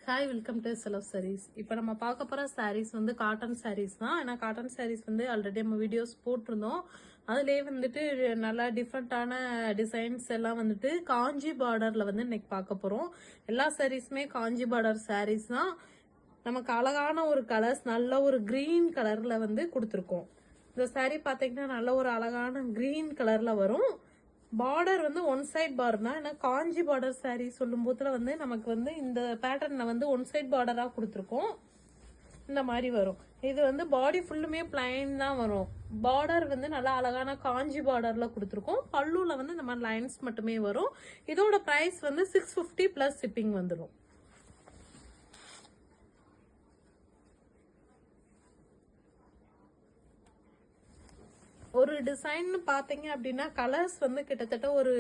Hi, welcome to Chelo sarees. இப்போ நம்ம பார்க்க போகிற சாரீஸ் வந்து காட்டன் சாரீஸ் தான். ஏன்னா காட்டன் சாரீஸ் வந்து ஆல்ரெடி நம்ம வீடியோஸ் போட்டிருந்தோம். அதுலேயே வந்துட்டு நல்லா டிஃப்ரெண்ட்டான டிசைன்ஸ் எல்லாம் வந்துட்டு காஞ்சி பார்டரில் வந்து இன்னைக்கு பார்க்க போகிறோம். எல்லா சாரீஸுமே காஞ்சி பார்டர் சாரீஸ் தான். நமக்கு அழகான ஒரு கலர்ஸ், நல்ல ஒரு க்ரீன் கலரில் வந்து கொடுத்துருக்கோம். இந்த சாரீ பார்த்தீங்கன்னா நல்ல ஒரு அழகான க்ரீன் கலரில் வரும். பார்டர் வந்து ஒன் சைட் பார்டர் தான். ஏன்னா காஞ்சி பார்டர் சாரீ சொல்லும் போதுல வந்து நமக்கு வந்து இந்த பேட்டர்ன்ல வந்து ஒன் சைட் பார்டரா கொடுத்துருக்கோம். இந்த மாதிரி வரும். இது வந்து பாடி ஃபுல்லுமே பிளைன் தான் வரும். பார்டர் வந்து நல்லா அழகான காஞ்சி பார்டர்ல கொடுத்துருக்கோம். பல்லுல வந்து இந்த மாதிரி லைன்ஸ் மட்டுமே வரும். இதோட பிரைஸ் வந்து 650 பிளஸ் ஷிப்பிங் வந்துடும். ஒரு டிசைன் பார்த்தீங்க அப்படின்னா கலர்ஸ் வந்து கிட்டத்தட்ட ஒரு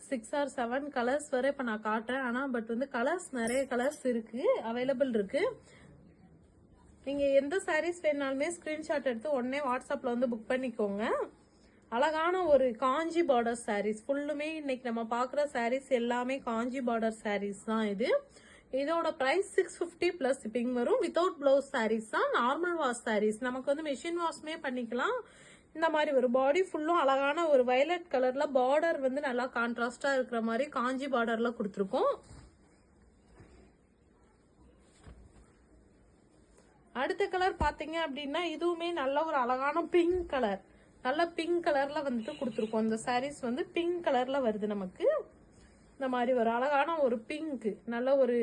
6 or 7 கலர்ஸ் வரை இப்போ நான் காட்டுறேன். ஆனால் பட் வந்து கலர்ஸ் நிறைய கலர்ஸ் இருக்கு, அவைலபிள் இருக்கு. நீங்கள் எந்த சாரீஸ் வேணாலுமே ஸ்க்ரீன்ஷாட் எடுத்து உடனே வாட்ஸ்அப்பில் வந்து புக் பண்ணிக்கோங்க. அழகான ஒரு காஞ்சி பார்டர் சாரீஸ் ஃபுல்லுமே இன்னைக்கு நம்ம பார்க்குற சாரீஸ் எல்லாமே காஞ்சி பார்டர் சாரீஸ் தான். இதோட பிரைஸ் 650 பிளஸ் ஷிப்பிங் வரும். வித்தவுட் பிளவுஸ் சாரீஸ் தான். நார்மல் வாஷ் சாரீஸ் நமக்கு வந்து மெஷின் வாஷ்மே பண்ணிக்கலாம். இந்த மாதிரி ஒரு பாடி ஃபுல்லும் அழகான ஒரு வயலட் கலர்ல பார்டர் வந்து நல்லா கான்ட்ராஸ்டா இருக்கிற மாதிரி காஞ்சி பார்டர்ல கொடுத்துருக்கோம். அடுத்த கலர் பாத்தீங்க அப்படின்னா இதுவுமே நல்ல ஒரு அழகான பிங்க் கலர், நல்ல பிங்க் கலர்ல வந்துட்டு கொடுத்துருக்கோம். இந்த சாரீஸ் வந்து பிங்க் கலர்ல வருது நமக்கு. இந்த மாதிரி ஒரு அழகான ஒரு பிங்க், நல்ல ஒரு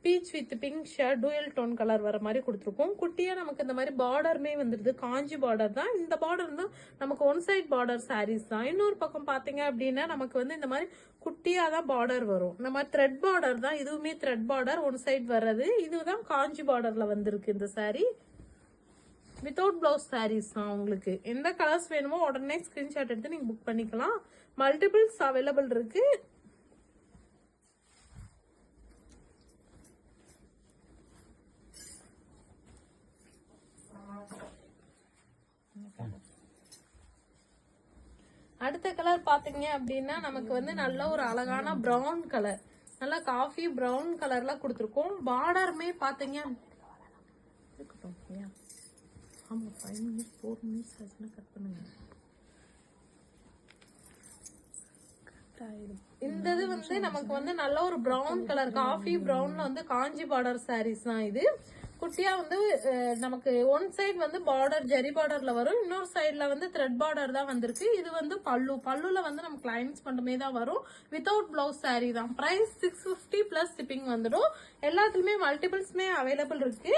peach with pink shade dual tone colour வர மாதிரி கொடுத்துருக்கோம். குட்டியா நமக்கு இந்த மாதிரி பார்டருமே வந்துருது. காஞ்சி பார்டர் தான். இந்த பார்டர் வந்து நமக்கு ஒன் சைட் பார்டர் சாரீஸ் தான். இன்னொரு பக்கம் பாத்தீங்க அப்படின்னா நமக்கு வந்து இந்த மாதிரி குட்டியா தான் பார்டர் வரும். இந்த மாதிரி த்ரெட் பார்டர் தான். இதுவுமே த்ரெட் பார்டர் ஒன் சைட் வர்றது. இதுதான் காஞ்சி பார்டர்ல வந்திருக்கு இந்த சாரீ. வித்தவுட் பிளவுஸ் சாரீஸ் தான். உங்களுக்கு எந்த கலர்ஸ் வேணுமோ உடனே ஸ்கிரீன்ஷாட் எடுத்து நீங்க புக் பண்ணிக்கலாம். மல்டிபிள்ஸ் அவைலபிள் இருக்கு. அடுத்த கலர் பாத்தீங்க அப்படின்னா நமக்கு வந்து நல்ல ஒரு அழகான பிரவுன் கலர், நல்லா காஃபி பிரவுன் கலர்ல கொடுத்துருக்கோம். பார்டருமே பாத்தீங்க ஆமா 5 minutes 4 minutes ஆச்சுன்னா கட் பண்ணுங்க. இந்த இது வந்து நமக்கு வந்து நல்ல ஒரு பிரவுன் கலர், காஃபி பிரவுன்ல வந்து காஞ்சி பார்டர் சாரீஸ் தான். இது குட்டியா வந்து நமக்கு ஒன் சைடு வந்து பார்டர் ஜெரி பார்டர்ல வரும். இன்னொரு சைட்ல வந்து த்ரெட் பார்டர் தான் வந்திருக்கு. இது வந்து பல்லுல வந்து நமக்கு லைன்ஸ் மட்டுமே தான் வரும். வித்தவுட் பிளவுஸ் சாரீ தான். பிரைஸ் 650 பிளஸ் ஷிப்பிங் வந்துடும். எல்லாத்துலயுமே மல்டிபிள்ஸ்மே அவைலபிள் இருக்கு.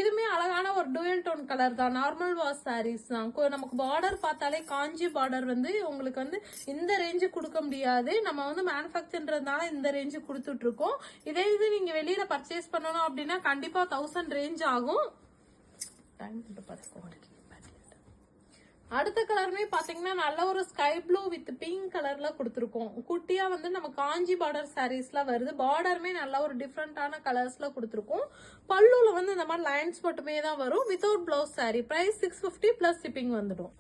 இதுமே அழகான ஒரு டூயல் டோன் கலர் தான். நார்மல் வாஷ் சாரீஸ் தான். நமக்கு பார்டர் பார்த்தாலே காஞ்சி பார்டர் வந்து உங்களுக்கு வந்து இந்த ரேஞ்சு கொடுக்க முடியாது. நம்ம வந்து மேனுஃபேக்சர்ன்றதுனால இந்த ரேஞ்சு கொடுத்துட்டு இருக்கோம். இதே இது நீங்க வெளியில பர்ச்சேஸ் பண்ணணும் அப்படின்னா கண்டிப்பா 1000 ரேஞ்ச் ஆகும். அடுத்த கலருமே பாத்தீங்கன்னா நல்ல ஒரு ஸ்கை ப்ளூ வித் பிங்க் கலர்ல கொடுத்துருக்கோம். குட்டியா வந்து நம்ம காஞ்சி பார்டர் சாரீஸ்ல வருது. பார்டருமே நல்ல ஒரு டிஃப்ரெண்டான கலர்ஸ்ல கொடுத்துருக்கோம். பல்லுல வந்து இந்த மாதிரி லைன்ஸ் மட்டுமே தான் வரும். Without blouse saree. Price 650 plus shipping வந்துடும்.